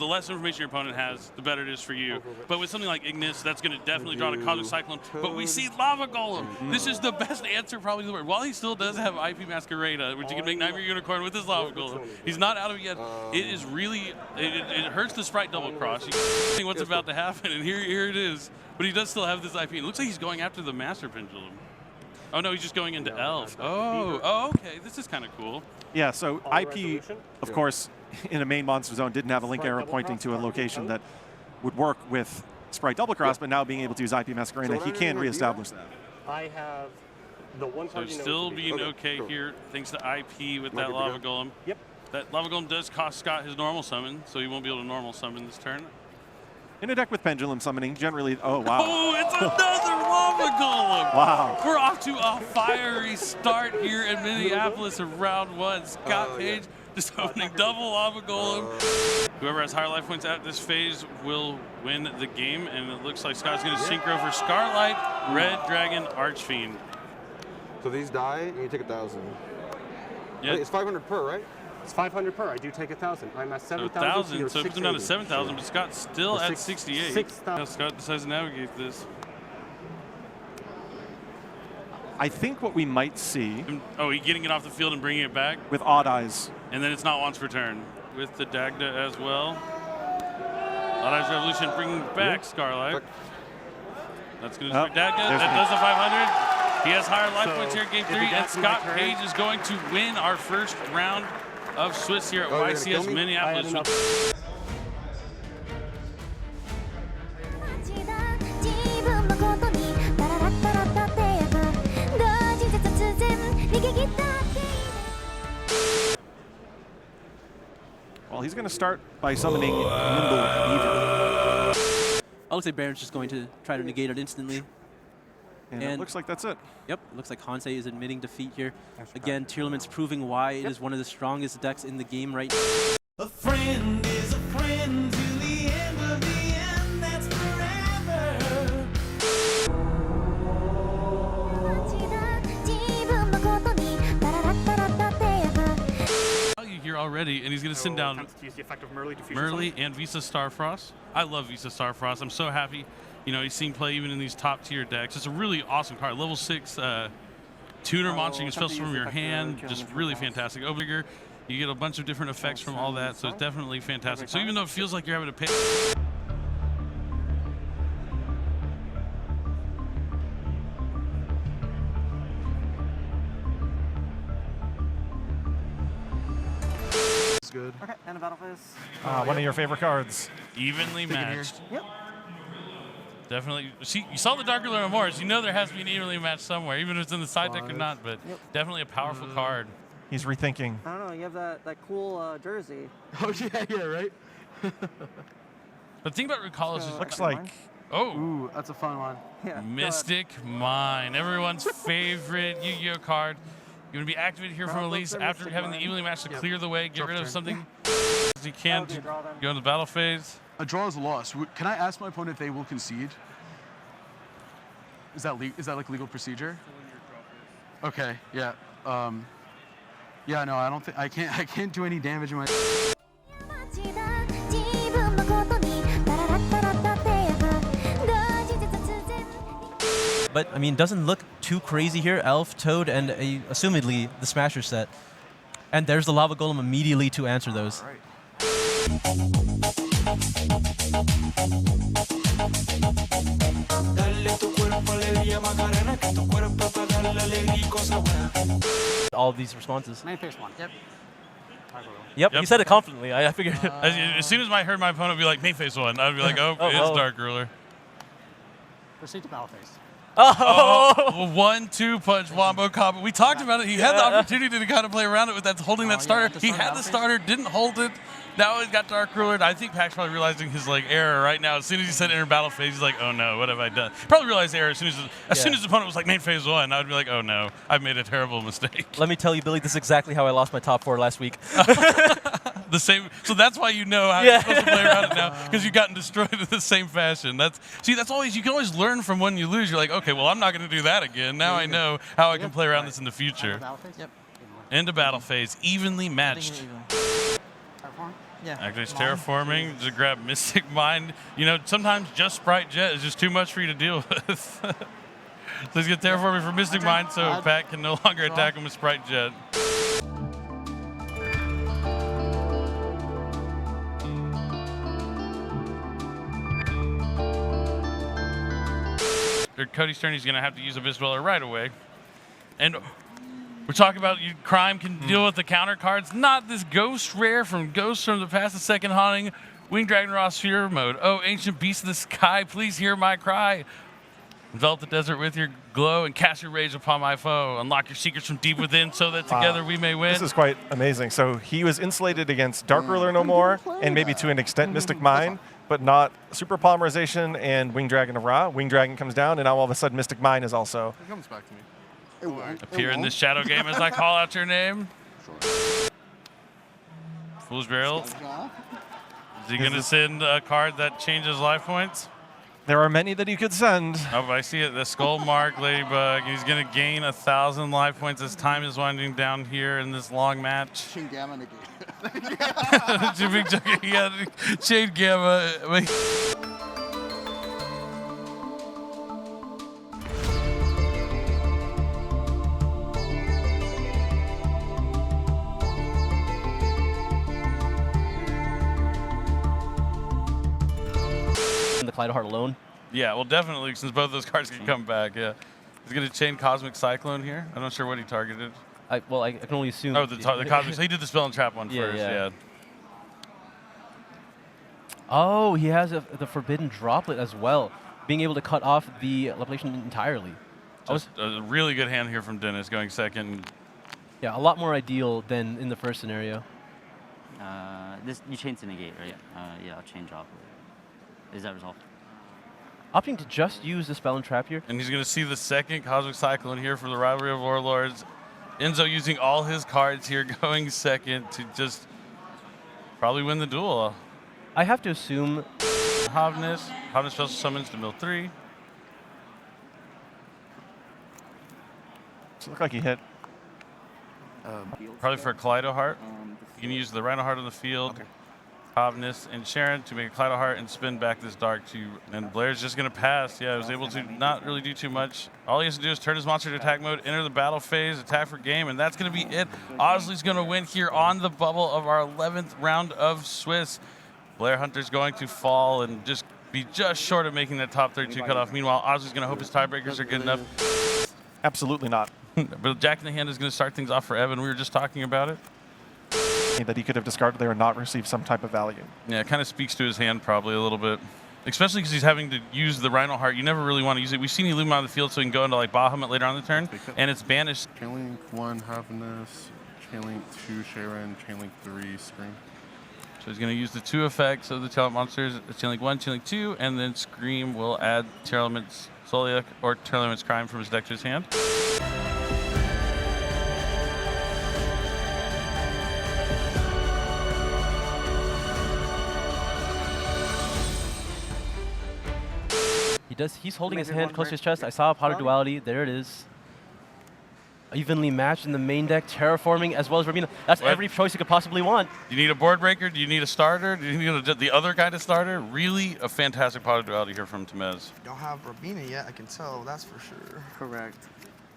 the less information your opponent has, the better it is for you. But with something like Ignis, that's going to definitely draw to Cosmic Cyclone. But we see Lava Golem. This is the best answer probably in the world. While he still does have IP Masquerade, which you can make Nightmare Unicorn with his Lava Golem, he's not out of it yet. It is really, it hurts the sprite double cross. You can see what's about to happen, and here it is. But he does still have this IP. It looks like he's going after the Master Pendulum. Oh no, he's just going into Elf. Oh, okay, this is kind of cool. Yeah, so IP, of course, in a main monster zone didn't have a link arrow pointing to a location that would work with Sprite Double Cross, but now being able to use IP Masquerade, he can reestablish that. I have the one So still being okay here, thanks to IP with that Lava Golem. Yep. That Lava Golem does cost Scott his normal summon, so he won't be able to normal summon this turn. In a deck with Pendulum Summoning, generally, oh wow. Oh, it's another Lava Golem! Wow. We're off to a fiery start here in Minneapolis in round 1. Scott Page just opening double Lava Golem. Whoever has higher life points at this phase will win the game, and it looks like Scott's going to synchro for Scarlight, Red Dragon, Archfiend. So these die, and you take 1,000. Yeah. It's 500 per, right? It's 500 per. I do take 1,000. I'm at 7,000. 1,000, so it puts him down to 7,000, but Scott's still at 68. 6,000. Now Scott decides to navigate this. I think what we might see... Oh, he getting it off the field and bringing it back? With Odd Eyes. And then it's not once per turn. With the Dagda as well. Odd Eyes Revolution bringing back Scarlight. That's going to start Dagda. That does the 500. He has higher life points here in game 3, and Scott Page is going to win our first round of Swiss here at YCS Minneapolis. Well, he's going to start by summoning Nimble Beaver. I would say Baron's just going to try to negate it instantly. And it looks like that's it. Yep, looks like Hansei is admitting defeat here. Again, Tearlament's proving why it is one of the strongest decks in the game right now. A friend is a friend to the end of the end, that's forever. Value here already, and he's going to send down Use the effect of Merly and Visa Starfrost. I love Visa Starfrost. I'm so happy. You know, he's seen play even in these top tier decks. It's a really awesome card. Level 6 tuner monster, especially from your hand. Just really fantastic. Over you get a bunch of different effects from all that, so it's definitely fantastic. So even though it feels like you're having to pay. Good. Okay, and a battle phase. One of your favorite cards. Evenly matched. Yep. Definitely. See, you saw the Dark Ruler of Mars. You know there has to be an evenly matched somewhere, even if it's in the side deck or not, but definitely a powerful card. He's rethinking. I don't know, you have that cool jersey. Oh, yeah, right? The thing about Recall is Looks like... Oh. Ooh, that's a fun one. Yeah, Mystic Mine, everyone's favorite Yu-Gi-Oh card. You're going to be activated here from release after having the evenly match to clear the way, get rid of something as you can to go in the battle phase. A draw is a loss. Can I ask my opponent if they will concede? Is that like legal procedure? Okay, yeah. Yeah, no, I don't think I can't do any damage in my. But, I mean, doesn't look too crazy here. Elf, Toad, and assumedly the Smasher set. And there's the Lava Golem immediately to answer those. All of these responses. Main phase 1. Yep. Yep, you said it confidently. I figured. As soon as I heard my opponent be like, main phase 1, I'd be like, oh, it's Dark Ruler. Proceed to battle phase. Oh, 1-2 punch wombo combo. We talked about it. He had the opportunity to kind of play around it with that holding that starter. He had the starter, didn't hold it. Now he's got Dark Ruler. I think Pack's probably realizing his error right now. As soon as he said enter battle phase, he's like, oh no, what have I done? Probably realized the error as soon as the opponent was like main phase 1. I would be like, oh no, I've made a terrible mistake. Let me tell you, Billy, this is exactly how I lost my top 4 last week. The same. So that's why you know how you're supposed to play around it now, because you've gotten destroyed in the same fashion. That's always, you can always learn from when you lose. You're like, okay, well, I'm not going to do that again. Now I know how I can play around this in the future. Battle phase? Yep. Into battle phase, evenly matched. Yeah. Actually, it's terraforming to grab Mystic Mind. You know, sometimes just Sprite Jet is just too much for you to deal with. So he's going to terraforming for Mystic Mind so Pat can no longer attack him with Sprite Jet. Cody's turn, he's going to have to use Abyss Dweller right away. And we're talking about Crime can deal with the counter cards. Not this Ghost Rare from Ghost from the past, the second haunting. Winged Dragon Raw Sphere mode. Oh, ancient beast of the sky, please hear my cry. Envelop the desert with your glow and cast your rage upon my foe. Unlock your secrets from deep within so that together we may win. This is quite amazing. So he was insulated against Dark Ruler no more, and maybe to an extent Mystic Mine, but not Super Polymerization and Winged Dragon of Ra. Winged Dragon comes down, and now all of a sudden Mystic Mine is also. It comes back to me. Appear in this shadow game as I call out your name. Fool's Burial. Is he going to send a card that changes life points? There are many that he could send. Oh, I see it. The Skull Mark Ladybug. He's going to gain 1,000 life points as time is winding down here in this long match. Chain Gamma negate. Yeah, Chain Gamma. The Kaleidheart alone. Yeah, well, definitely, since both those cards can come back, yeah. He's going to chain Cosmic Cyclone here. I'm not sure what he targeted. I can only assume. Oh, the Cosmic. So he did the Spell and Trap one Yeah, first, yeah. yeah. Oh, he has the Forbidden Droplet as well, being able to cut off the Lapilation entirely. Just a really good hand here from Dennis, going second. Yeah, a lot more ideal than in the first scenario. This you chain to negate, right? Yeah, I'll chain drop. Is that resolved? Opting to just use the Spell and Trap here. And he's going to see the second Cosmic Cyclone here for the Rivalry of Warlords. Enzo using all his cards here, going second to just probably win the duel. I have to assume Havnis special summons to mill 3. Does it look like he hit? Probably for a Kaleido Heart. You can use the Rhino Heart on the field. Havnis and Sharon to make a Kaleido Heart and spin back this Dark to, and Blair's just going to pass. Yeah, was able to not really do too much. All he has to do is turn his monster to attack mode, enter the battle phase, attack for game, and that's going to be it. Osley's going to win here on the bubble of our 11th round of Swiss. Blair Hunter's going to fall and just be just short of making that top 32 cutoff. Meanwhile, Osley's going to hope his tiebreakers are good enough. Absolutely not. But Jack in the Hand is going to start things off for Evan. We were just talking about it. That he could have discarded there and not received some type of value. Yeah, it kind of speaks to his hand probably a little bit. Especially because he's having to use the Rhino Heart. You never really want to use it. We've seen you leave him on the field so he can go into like Bahamut later on in the turn, and it's banished. Chainlink 1, Havnis, Chainlink 2, Sharon, Chainlink 3, Scream. So he's going to use the 2 effects of the Talent Monsters, Chainlink 1, Chainlink 2, and then Scream will add Terra Elements Soliac or Terra Elements Crime from his deck to his hand. He's holding his hand close to his chest. I saw a Pot of Duality. There it is. Evenly matched in the main deck, terraforming as well as Robina. That's every choice you could possibly want. Do you need a board breaker? Do you need a starter? Do you need the other kind of starter? Really a fantastic Pot of Duality here from Temez. Don't have Robina yet, I can tell, that's for sure. Correct.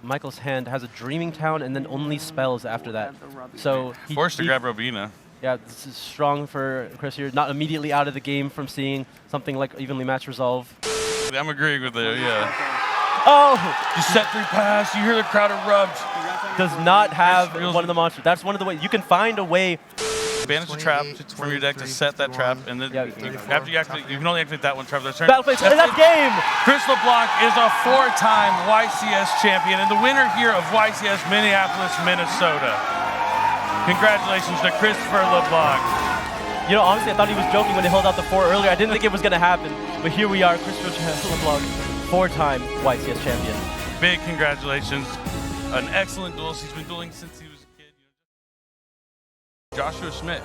Michael's hand has a Dreaming Town and then only spells after that. So forced to grab Robina. Yeah, this is strong for Chris here. Not immediately out of the game from seeing something like evenly matched resolve. I'm agreeing with you, yeah. Oh! Just set 3 pass, you hear the crowd erupt. Does not have one of the monsters. That's one of the ways. You can find a way. Banish a trap from your deck to set that trap, and then after you activate, you can only activate that one trap. That's Battle phase, that's game! Chris LeBlanc is a 4-time YCS champion and the winner here of YCS Minneapolis, Minnesota. Congratulations to Christopher LeBlanc. You know, honestly, I thought he was joking when he held out the 4 earlier. I didn't think it was going to happen. But here we are, Christopher LeBlanc, 4-time YCS champion. Big congratulations. An excellent duelist. He's been dueling since he was a kid. Joshua Schmidt